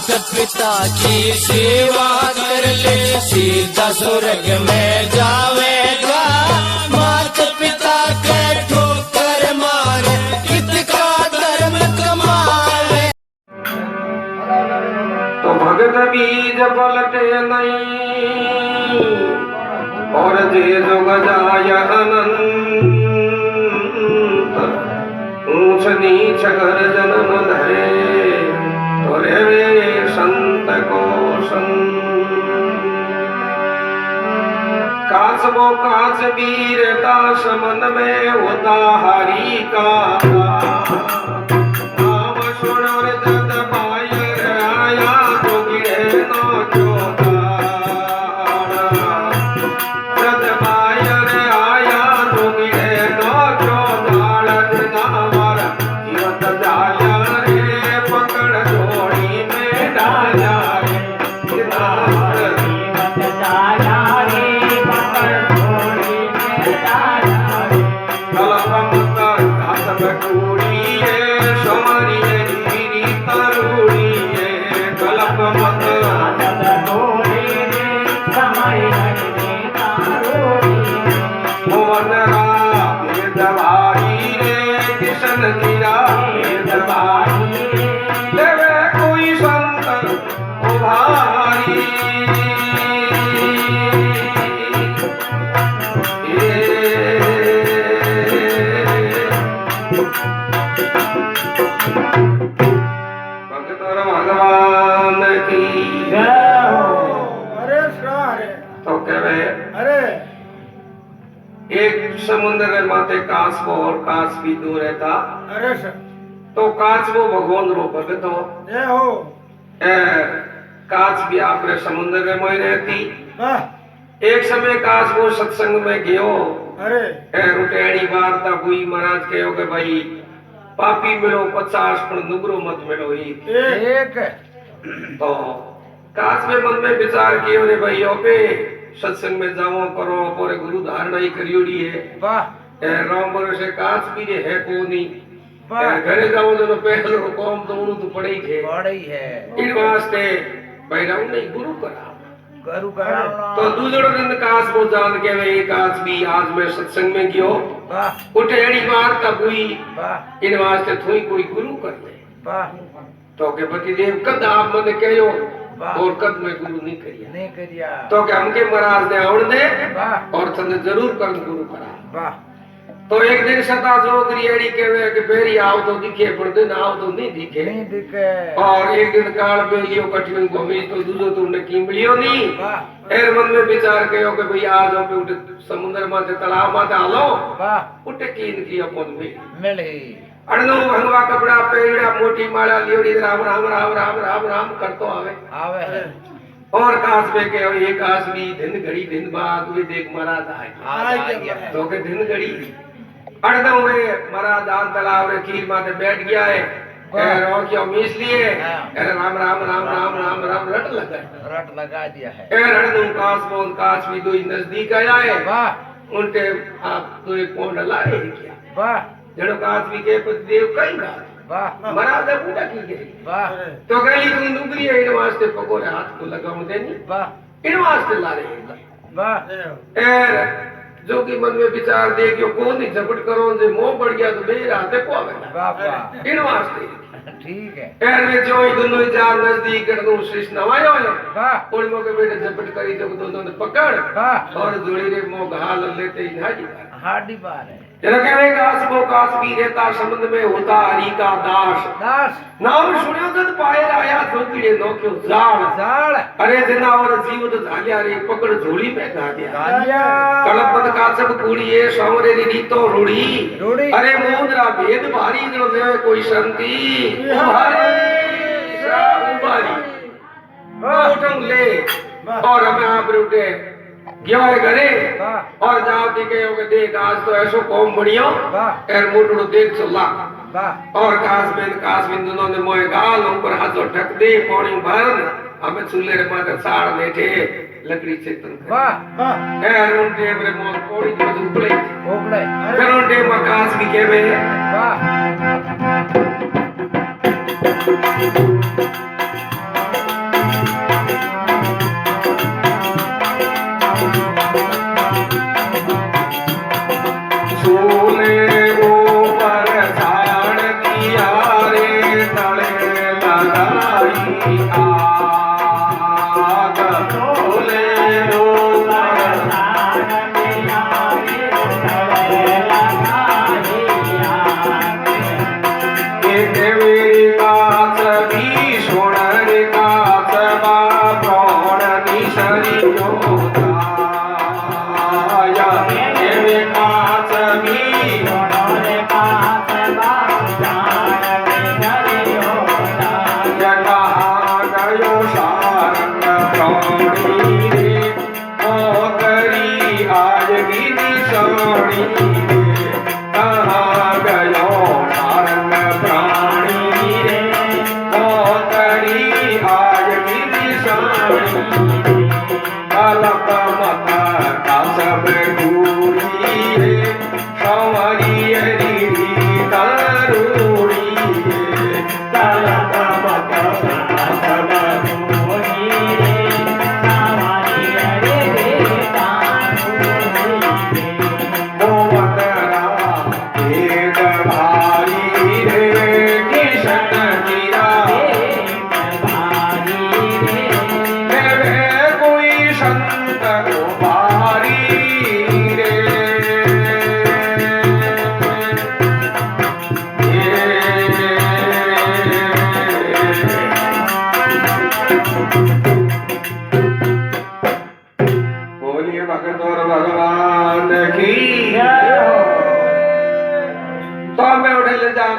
मात पिता की सेवा कर ले सीधा स्वर्ग में जावेगा। मात पिता के ठोकर मारे कितना धर्म कमावे। तो भगत बीज पलटे नहीं और जे जुग जाय अनंत। ऊंच नीच कर जन्म धरे तोरे वे संत को काच वो काच वीर दास मन में होता हरि का नाम सुन जग बायर आया तो गिरे नो चोदार। जग बायर आया तो गिरे नो चोदार। नावर जीवत जाया रे पकड़ जोड़ी में डाला रे। नावर जीवत जाया रे पकड़ जोड़ी में डाला रे। कलपमत घातक कूड़िए सोमरिए गिरी तरुड़िए। कलपमत घातक कूड़िए सोमरिए गिरी तरुड़िए। मोहन भेद भाई रे किशन गिरा भेद भाई देवे कोई संत उभारी। भगत भगवान की अरे सारे तो कहे अरे एक समुद्र के माथे कासबो और कास भी दूर रहता। अरे सर तो कासबो भगवान रो भगत हो जय हो। काच भी आपरे समुद्र में मोई रहती। वाह एक समय कासबो सत्संग में गयो। अरे रुटेणी बार ता कोई महाराज कहो के भाई पापी मिलो 50 पर नुगरो मत मिलो एक तो काश में मन में विचार कियो रे भाई ओपे सत्संग में जाओ करो पूरे गुरु धारणा ही करियोड़ी है। वाह राम भरोसे काश भी रे है को नहीं। वाह घरे जाओ तो पहलो काम तो उनु तो पड़े ही है। बड़ी है इन वास्ते भाई राम नहीं गुरु करा गुरु करा तो दूसरो दिन काश को जान के वे काश भी आज मैं सत्संग में गयो। वाह उठे एड़ी बार तब हुई वाह इन वास्ते थोड़ी कोई गुरु कर ले। वाह तो के पति देव कद आप मने कहो वाह और कद में गुरु नहीं करिया नहीं करिया तो के हमके महाराज ने आवड़ दे वाह और तने जरूर कर गुरु करा। वाह तो एक दिन सता जोगरी एड़ी केवे के फेरी आओ तो दिखे पर दिन आओ तो नहीं दिखे। नहीं दिखे और एक दिन काल बेलियो कठिन घूमी तो दूसरो तुमने कीमलियो नहीं। वाह एर मन में विचार कयो के भई आज पे उठे समुद्र माथे तालाब माथे आलो वाह उठे कीन की अपन में मिली अड़नो भंगवा कपड़ा पेड़ा मोटी माला लियोड़ी राम राम राम राम राम राम करतो आवे आवे है और काश में के एक काश भी दिन घड़ी दिन बाद वे देख महाराज आए तो के दिन घड़ी अड़नो वे महाराज आन तालाब रे कीर माथे बैठ गया है रो क्यों मीस लिए अरे राम राम राम राम राम राम रट लगा दिया है अड़नो काश भी दो नजदीक आया है। वाह उनके आप तो एक पौंड लाए क्या वाह जड़ो काश भी के पति देव कई बात वाह महाराज पूजा की गई वाह तो गली तुम दुबरी है इन वास्ते पकोरे हाथ को लगाऊं देनी वाह इन वास्ते ला रहे वाह एर जो कि मन में विचार दे कि कौन ही झपट करो जे मोह बढ़ गया तो मेरे हाथे को आवेगा वाह वाह इन वास्ते ठीक है एर में जो ही दोनों ही चार नजदीक कर दूं श्रीष नवायो है वाह और मोके बेटे झपट करी तो दोनों ने पकड़ वाह और जोड़ी रे मोह घाल लेते ही हाजी हाडी बार है जरा कहे काश वो काश भी रहता समुद्र में होता हरि का दास। दास नाम सुनियो जद पाए आया धोकीड़े नोक्यो जाल। जाल अरे जना और जीवत झालिया रे पकड़ झोली में गालिया। गालिया कलपत काचब कूड़िए सामरे री तो रूड़ी रूड़ी अरे मोंदरा भेद भारी जो देवे कोई संती उभारी उठंग ले और हमें आप उठे गयो है घरे और जाओ दिखे होगे देख आज तो ऐसो कौम बढ़िया एर मोटड़ो देख चला और काश में दोनों ने मोए गाल ऊपर हाथों ठक दे पानी भर हमें चूल्हे रे माथे साड़ बैठे लकड़ी से तन एर उनटे मेरे मोह कोड़ी जो उपले फिर उनटे मकास भी केवे वाह लगाई आग बोले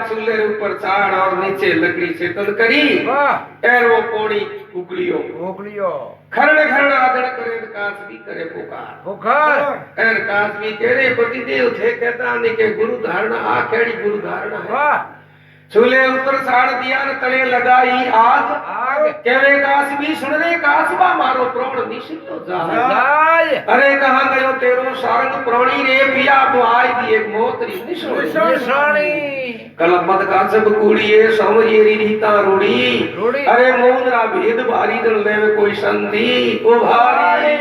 चूल्हे ऊपर चाड़ और नीचे लकड़ी से तल करी एर वो पोड़ी उगलियो खरड़ खरड़ आदर करे कास भी करे पुकार एर कास भी केरे पति देव थे कहता नहीं के गुरु धारणा आ केड़ी गुरु धारणा है चूल्हे ऊपर साड़ दिया न तले लगाई आग केवे कास भी सुन रे कासबा मारो प्राण निशितो जाय अरे कहां गयो तेरो सारंग प्राणी रे पिया बुआई दिए मोतरी निशानी कलम मत का सब कूड़िए समझेरी रीता रूड़ी अरे मोहनरा भेद भारी दल लेवे कोई संधि ओ भारी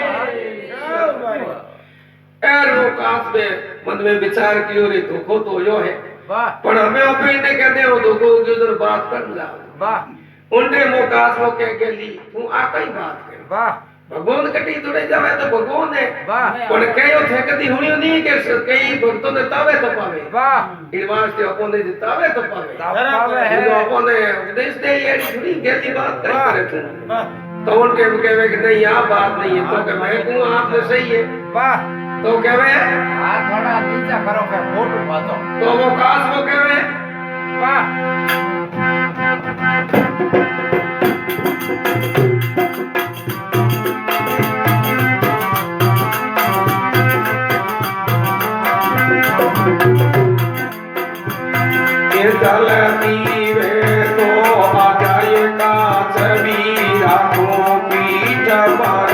एरो कास में मन में विचार कियो रे दुखो तो यो है पर हमें अपने कहते हो दुखो की उधर बात कर जा उनके मोकास हो के गेली तू आ कई बात कर भगवान कटी जुड़े जावे तो भगवान है पण कयो थे कदी हुनियो नहीं के कई भक्तों ने तावे तो पावे इन वास्ते अपन ने तावे तो पावे है तो अपन ने उपदेश दे ये थोड़ी गेली बात करे तू तो उनके कहवे कि नहीं आ बात नहीं है तो के मैं कहूं आपने सही है तो कहवे हां थोड़ा नीचा करो के फोटो बातो तो वो कास वो कहवे वाह ये चलती वे तो आ जाए कास भी राखो पीठ पर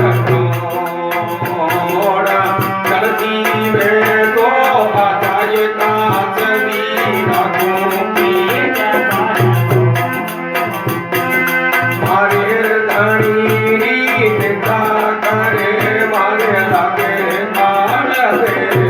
चलती वे तो आ जाए कास भी राखो पीठ मारे धनी पिता करे मारे लागे काल दे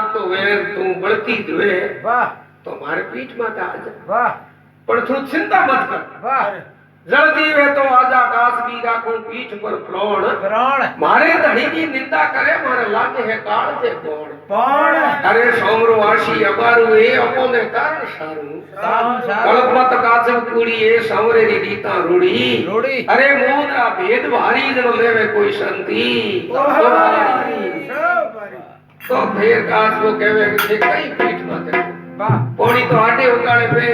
लागतो वेर तू बढ़ती जुए वाह तो मारे पीठ में आ जा वाह पर तू चिंता मत कर वाह जल्दी वे तो आजा काश भी राखूं पीठ पर प्राण प्राण मारे धड़ी की निंदा करे मारे लागे है काल से कौन प्राण अरे सोमरो आशी अबारू ए अपोने कारण सारू कल्पत काचम कुड़ी ए सावरे री रीता रूड़ी रूड़ी अरे मोदरा भेद भारी जन लेवे कोई संति तो फिर काच को कहवे कि कई पीठ मत वाह पौड़ी तो आटे उकाड़े पे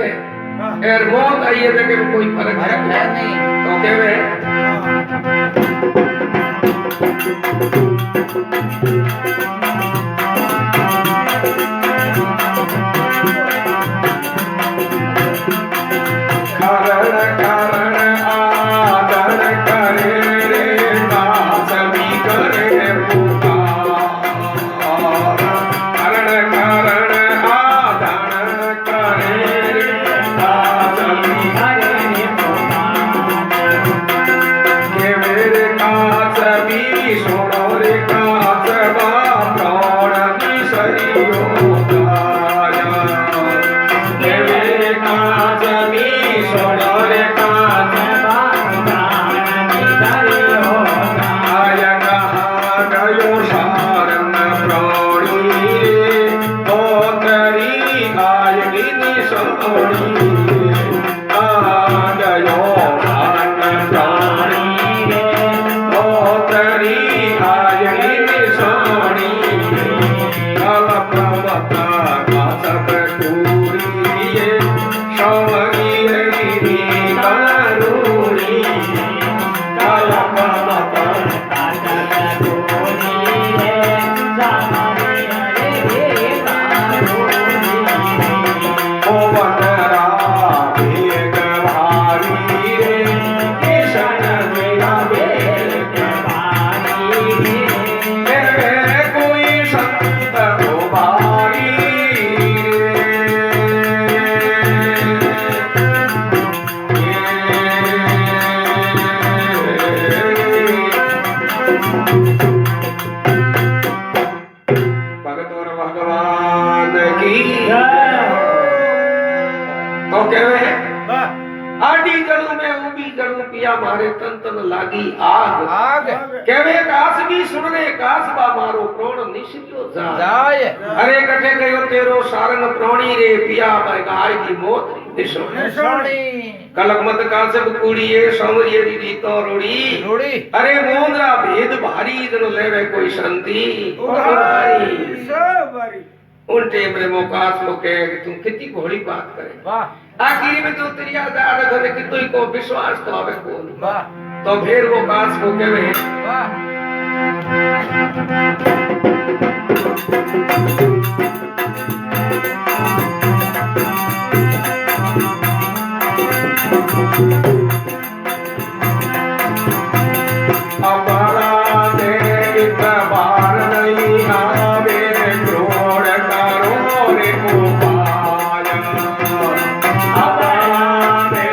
एर मौत आई है लेकिन कोई फर्क है नहीं तो कहवे कारण कारण आदर करे रे दास भी करे पुकार कारण कारण आदर करे रे दास भी करे पुकार के मेरे कास भी सुनो रे कास बा प्राण भी सरियो गाया के मेरे कास भी सुनो रे कास बा प्राण भी सरियो गाया कहा गयो सारंग प्राणी रे मोतरी आयगी सोनी आ गयो सारंग प्राणी रे मोतरी आयगी सोनी कलपवता कासप टूरी शौरी री करूरी कलपवता कासप टूरी ओवतरा भेग भारी रे किशन मेरा भेग भारी रे कोई संत उबारी भगत और भगवान की तो कहवे वाह आडी जड़ू में उबी जड़ू पिया मारे तन तन लागी आग आग कहवे कास भी सुनने कासबा मारो प्राण निशियो जा जाय अरे कटे गयो तेरो सारंग प्राणी रे पिया गाय की मौत निशो सोनी कलक मत कासब कुड़िए समरिए दी रीतो रोड़ी रूड़ी अरे मोदरा भेद भारी जन लेवे कोई शांति सब उन टेम रे मोकास को कहे कि तुम कितनी घोड़ी बात करे वाह आखिर में तो तेरी आजाद घरे कितोई को विश्वास तो आवे कोन वाह तो फिर वो कास को कहवे वाह अपरा दे इतबार नहीं आवे क्रोध करो रे गोपाल अपरा दे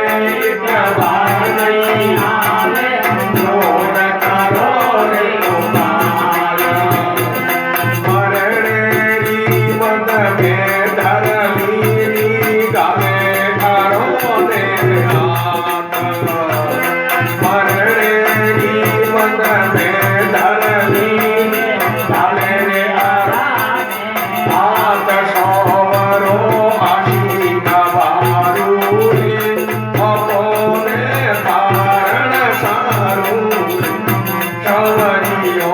इतबार नहीं आवे क्रोध करो रे गोपाल मरणे री मत में धरली री गावे करो रे हाथ मरणे री मत में धरली डाले रे हाथ सोमरो आशी नवारू रे अपने कारण सारू सवरियो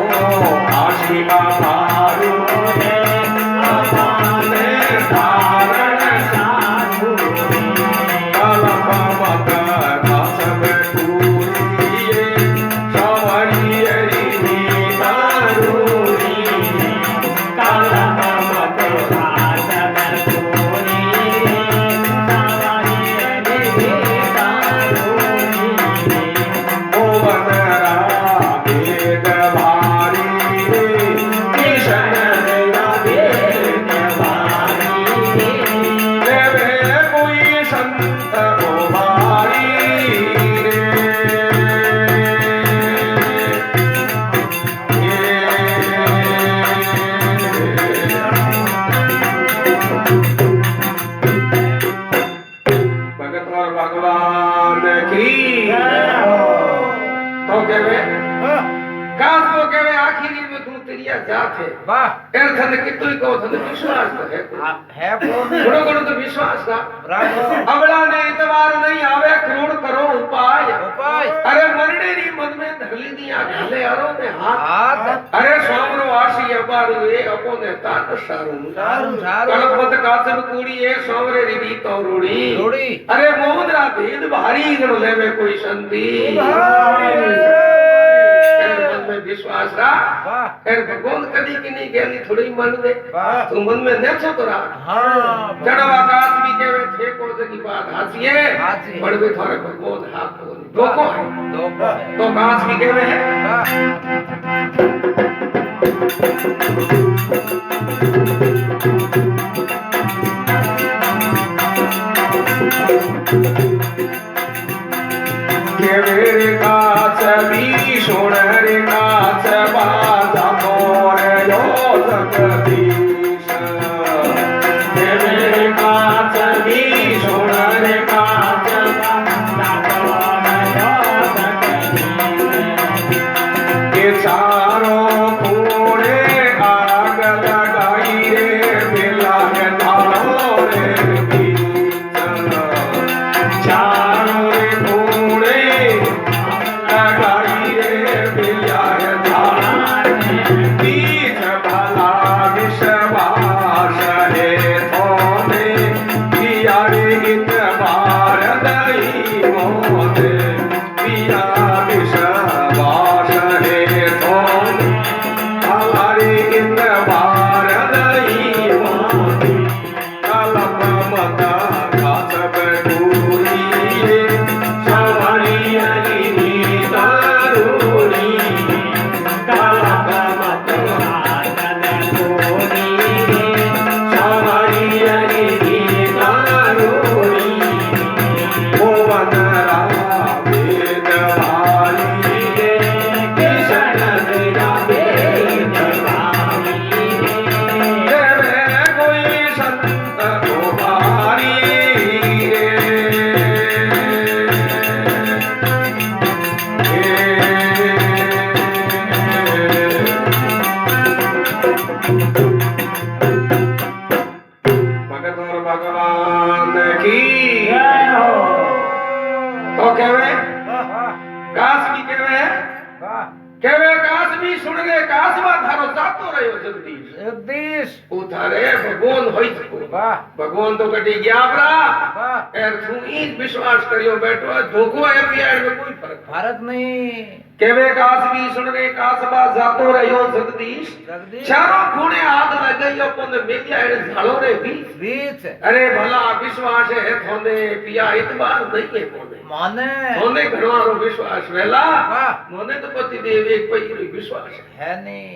आशी नवारू रे अपने कारण सारू कलपवत कासब टूरिए सवरिये री तारूरी कलपवत कासब टूरिए सवरिये री तारूरी ओवतरा भेद भारी रे किशन मेरा भेद भारी तो कहवे कास को कहवे आखिरी में तू तेरिया जात है वाह एर थने कितु ही कहो थने विश्वास तो है कौन थोड़ो घणो तो विश्वास था बराबर अबला ने इतवार नहीं आवे करोड़ करो उपाय उपाय अरे मरने री मन में धरली दिया घले आरो ने हाथ हाथ अरे स्वामरो आशी अबारू ए अपो ने तात सारू सारू सारू कलपत काचन कूड़ी ए स्वामरे री तो रूड़ी जोड़ी अरे मोहनरा भेद भारी गण लेवे कोई संति मन में विश्वास रहा वाह एर भगवान कदी की नहीं गेली थोड़ी मन में वाह तू मन में न छो तो रहा हाँ जड़ आकाश भी केवे थे को जगी बात हासिए हासिए। बड़वे थारे भगवान हाथ को धोको है दो है तो काश भी केवे है वाह केवे रे काच भी सोण रे काच बाजा तोर यो जगदीश केवे रे काच भी सोण रे काच बाजा तोर यो जगदीश के चारों कोणे आग लगाई रे बेला के धारो रे बीच चारों रे कोणे लगाई रे बेला के धारो बीच भला विश्वास है थोने पिया रे इतबार दई मोने पिया विश्वास है थोने हमारे इतबार दई मोने कलम मता कासब दूरी सवारी अली दारूरी कलम मता कासब दूरी सवारी अली दारूरी मोहन राम वेद भारी रे कृष्ण तेरा वेद भारी रे कोई संत को भारी भगत और भगवान की तो कहवे काश भी कहवे वाह कहवे काश भी सुन गे काश वा थारो जातो रहो जगदीश जगदीश उतारे भगवान होई सको वाह भगवान तो कटी गया बरा वाह एर तू ई विश्वास करियो बैठो धोखो है पिया में कोई फर्क भारत नहीं कहवे काश भी सुन गे काश वा जातो रहो जगदीश जगदीश चारों खूने हाथ लगाइयो पुन मिलिया एर झालो रे बीच बीच अरे भला विश्वास है थोने पिया इतबार नहीं है कोने माने मोने घरवारो विश्वास वेला वाह मोने तो पति देव एक पई विश्वास है नहीं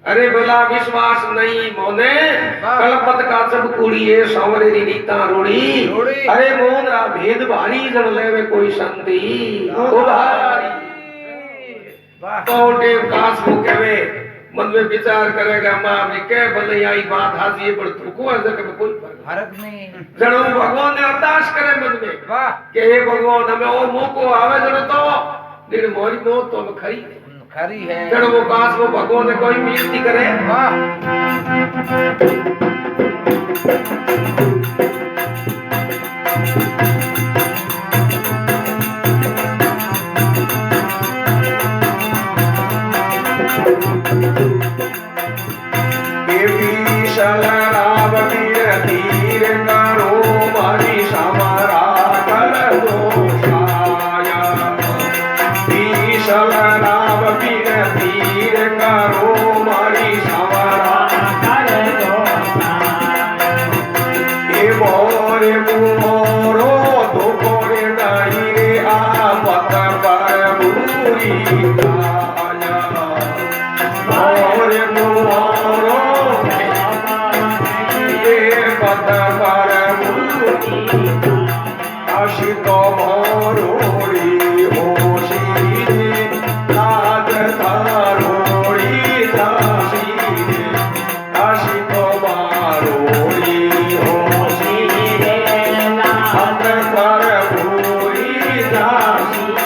अरे भला विश्वास नहीं मोने वाह। कलपत का सब कुड़िए सांवरे री रीता रोड़ी रोड़ी। अरे मोन रा भेद भारी जन लेवे कोई संति ओ भारी वाह तो टेम कास को कहवे मन में विचार करेगा मां भी कह भले आई बात हाजी पर थुको है जग में कोई फर्क भारत नहीं जणो भगवान ने अरदास करे मन में वाह के हे भगवान हमें ओ मौको आवे जणो तो दिन मोरी मौत तो हम खरी खरी है जणो वो कास वो भगवान ने कोई मिलती करे वाह Thank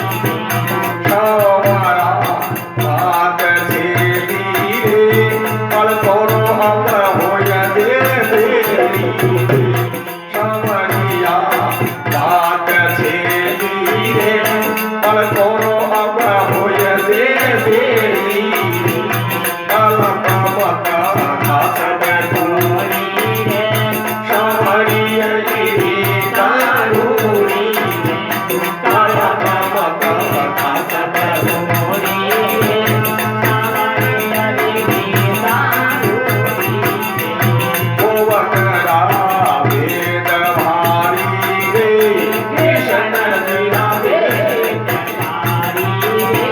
you. सावरिया बात छेली रे पल तोरो अब होय दे बेली कलम बता हाथ बैठोरी रे सावरिया गिरी कारूरी कलम बता हाथ बैठोरी रे सावरिया गिरी कारूरी ओवकरा वेद भारी रे कृष्ण लीला वेद भारी रे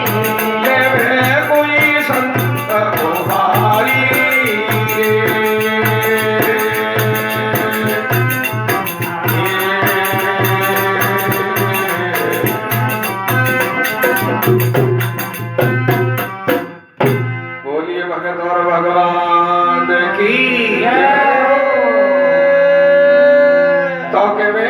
लेवे कोई संत को भारी बोलिए भगत और भगवान की तो कहवे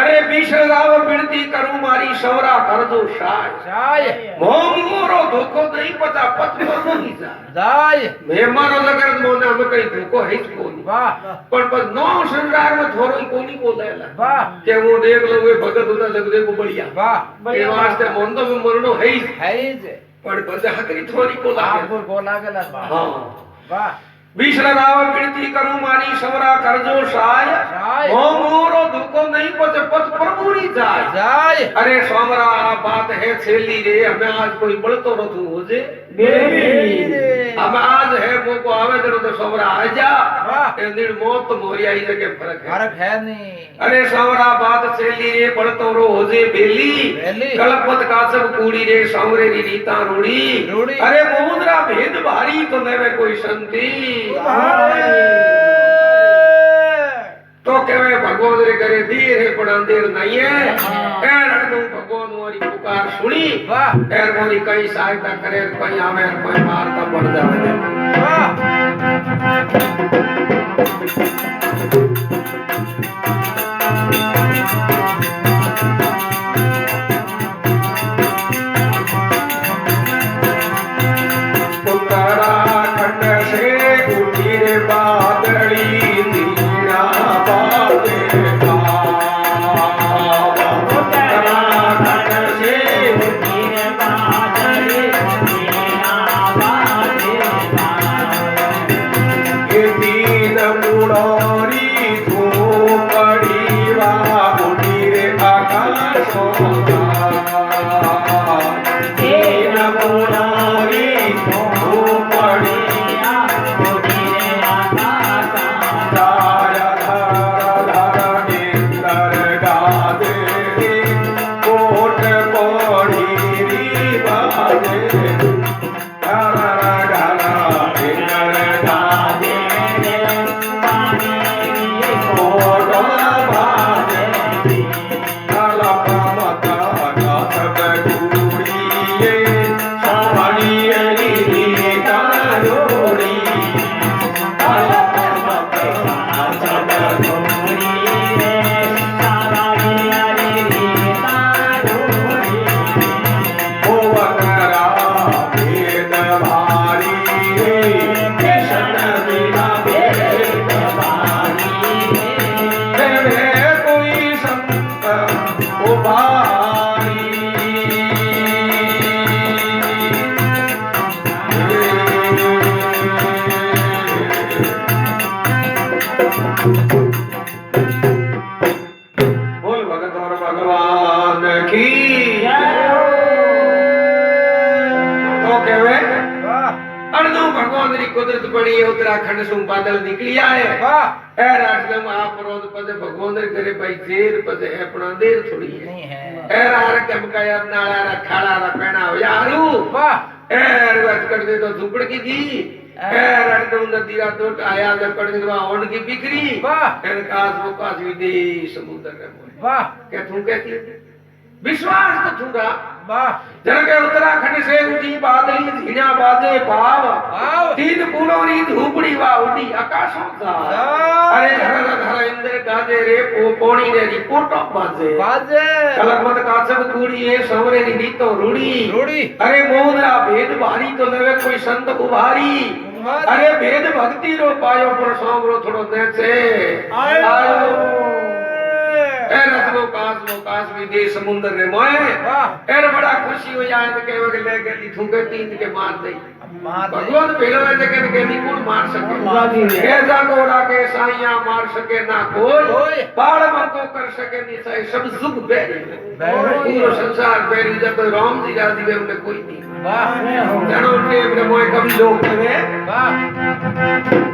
अरे भीषण राव विनती करूं मारी सौरा कर दो शाय जाय मोरो धोखो नहीं पता पत पर नहीं जा जाय मैं मारो लगन मोने में कई धोखो है कोनी वाह पर नौ संसार में थोरो ही कोनी बोलेला वाह के वो देख लो वे भगत होता लग दे को बढ़िया वाह के वास्ते मोंदो में मरनो है ही है जे पर बदे हकरी थोड़ी को लागे आपको को लागला हां वाह भीषण राव विनती करूं मारी सवरा कर जो शाय शाय। मोरो धोखो नहीं पत पत प्रभु री जाय जाय अरे सोमरा बात है छेली रे हमें आज कोई बड़तो रथू हो जे हम आज है मोको आवे जरो तो सोमरा आ जा वाह ए दिन मौत मोरिया ही जगह फर्क है नहीं अरे सोमरा बात छेली रे बड़तो रो हो जे बेली बेली। कलपत का सब कूड़ी रे सोमरे री रीता रूड़ी रूड़ी। अरे मोदरा भेद भारी तो लेवे कोई संती तो कहवे भगवान रे करे धीर है पण अंधेर नहीं है एर अनु भगवान मोरी पुकार सुनी वाह एर मोरी कई सहायता करे कोई आवे कोई मार का पड़ जावे वाह उत्तराखंड से उठी रे बादली नीरा बादे उत्तराखंड से उठी रे बादली नीरा बादे ये तीन मुड़ोरी धूपड़ी वा उठी रे आकाशों तीन मुड़ोरी बोल भगत और भगवान की तो कहवे अणु भगवान री कुदरत बड़ी है उत्तराखंड सु बादल निकली आए वाह ए राजदम आप रोज पद भगवान रे करे भाई देर पद है अपना देर थोड़ी है नहीं है ए रार कम का नाला रा खाड़ा रा पेना हो यारू वाह ए रत कर दे तो झुपड़ की जी ए रत नदी रा तो आया जब कर दे ओन की बिखरी वाह एन कास वो कास विदेश समुद्र रे वाह क्या तू कहती विश्वास तो थूरा वाह जन के उत्तराखंड से उठी बादली धीना बाजे भाव तीन फूलों री धूपड़ी वा उठी आकाशों सा अरे धर धर इंद्र गाजे रे पोणी रे री कोटो बाजे बाजे कलकमत काचब कूड़ी है सवरे री नीतो रूड़ी रूड़ी अरे मोदरा भेद भारी तो लवे कोई संत उभारी अरे भेद भक्ति रो पायो पर सांभरो थोड़ो ने से आयो ए रतलो कास विदेश समुद्र रे मोए एर बड़ा खुशी हो जाए तो केवे के ले गेली थूके तीन के मार दई भगवान भेलो है के गेली कौन मार सके ऐसा गोरा के साइया मार सके ना कोई पाड़ मतो कर सके नहीं सही सब सुख बेरी पूरा संसार बेरी जब राम जी राजी में उन्हें कोई नहीं वाह जानो के अपने मोए कभी लोग थे वाह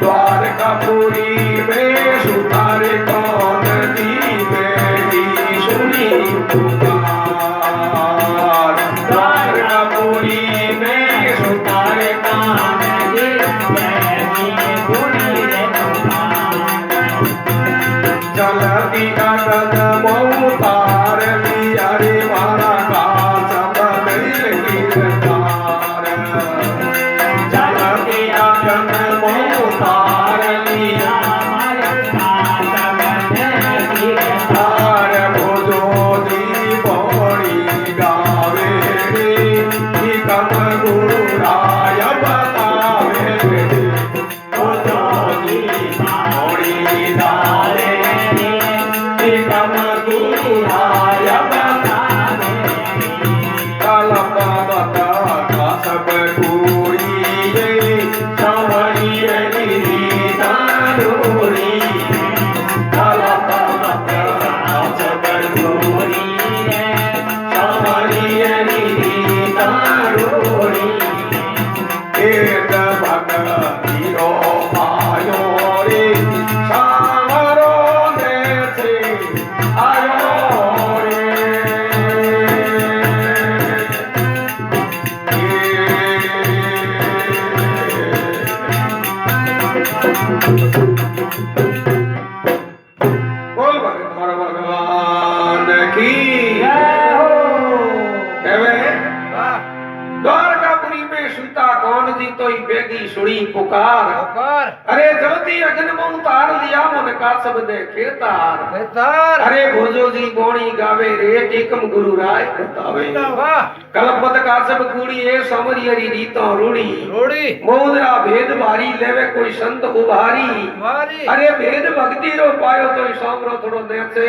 द्वारकापुरी में सुतारे कौन दी मेरी सुनी पुकार द्वारकापुरी में सुतारे कौन दी मेरी सुनी पुकार चलती गगन मौतार लिया रे मारा का सब गिरतार चलती गगन मौतार लिया मारा भोजो दी बड़ी गावे रे कम गुरु राय बतावे भोजो दी बड़ी गावे कम गुरु राय बतावे कलप बता का सब पूरी समरी दारूरी कलप बता का सब पूरी समरी दारूरी एक भक्ति रो पायो रे सामरो से आयो रे बोल भगवान की जय हो द्वारकापुरी में सीता कौन जी तो ही बेगी सुनी पुकार अरे जल्दी अग्न में उतार लिया मन का सब ने खेतार अरे भोजो जी बोणी गावे रे टेकम गुरु राय बतावे कलपत का सब कूड़ी ए समरी हरी रीतो रूड़ी मोदरा भेद भारी लेवे कोई संत उभारी अरे भेद भक्ति रो पायो तो सांभरो थोड़ो ने से